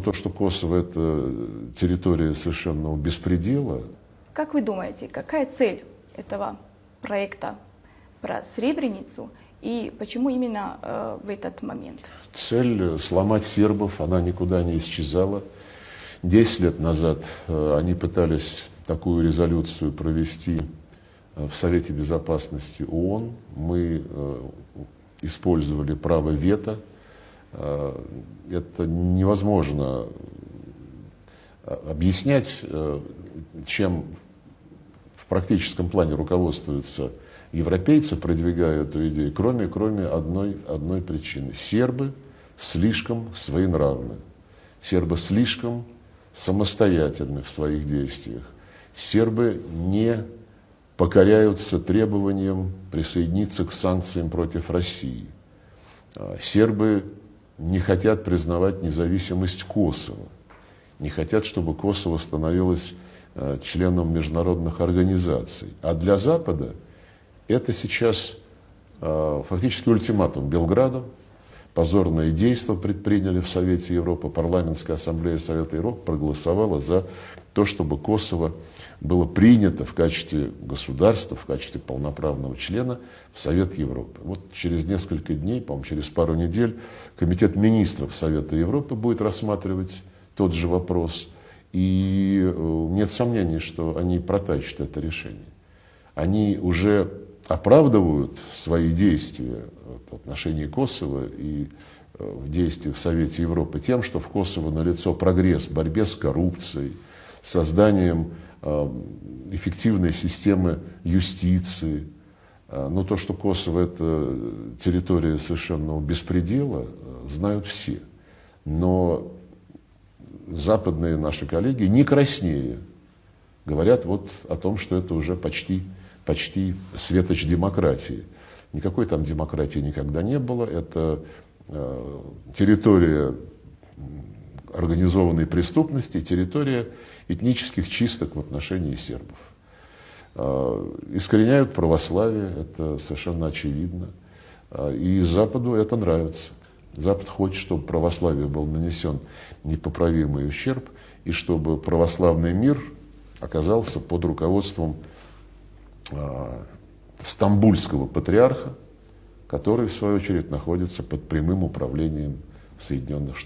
то, что Косово – это территория совершенного беспредела. Как вы думаете, какая цель этого проекта про Сребреницу и почему именно в этот момент? Цель – сломать сербов, она никуда не исчезала. 10 лет назад они пытались такую резолюцию провести в Совете Безопасности ООН. Мы использовали право вето. Это невозможно объяснять, чем в практическом плане руководствуются европейцы, продвигая эту идею, кроме одной причины. Сербы слишком своенравны, сербы слишком самостоятельны в своих действиях, сербы не покоряются требованиям присоединиться к санкциям против России, сербы не хотят признавать независимость Косово, не хотят, чтобы Косово становилось членом международных организаций. А для Запада это сейчас фактически ультиматум Белграду. Позорные действия предприняли в Совете Европы. Парламентская ассамблея Совета Европы проголосовала за то, чтобы Косово было принято в качестве государства, в качестве полноправного члена в Совет Европы. Вот через несколько дней, по-моему, через пару недель, Комитет министров Совета Европы будет рассматривать тот же вопрос. И нет сомнений, что они протащат это решение. Они уже оправдывают свои действия в отношении Косово и в действии в Совете Европы тем, что в Косово налицо прогресс в борьбе с коррупцией, созданием эффективной системы юстиции. Но то, что Косово – это территория совершенного беспредела, знают все. Но западные наши коллеги не краснее говорят вот о том, что это уже почти светоч демократии. Никакой там демократии никогда не было. Это территория организованной преступности, территория этнических чисток в отношении сербов. Искореняют православие, это совершенно очевидно. И Западу это нравится. Запад хочет, чтобы православию был нанесен непоправимый ущерб, и чтобы православный мир оказался под руководством стамбульского патриарха, который, в свою очередь, находится под прямым управлением Соединенных Штатов.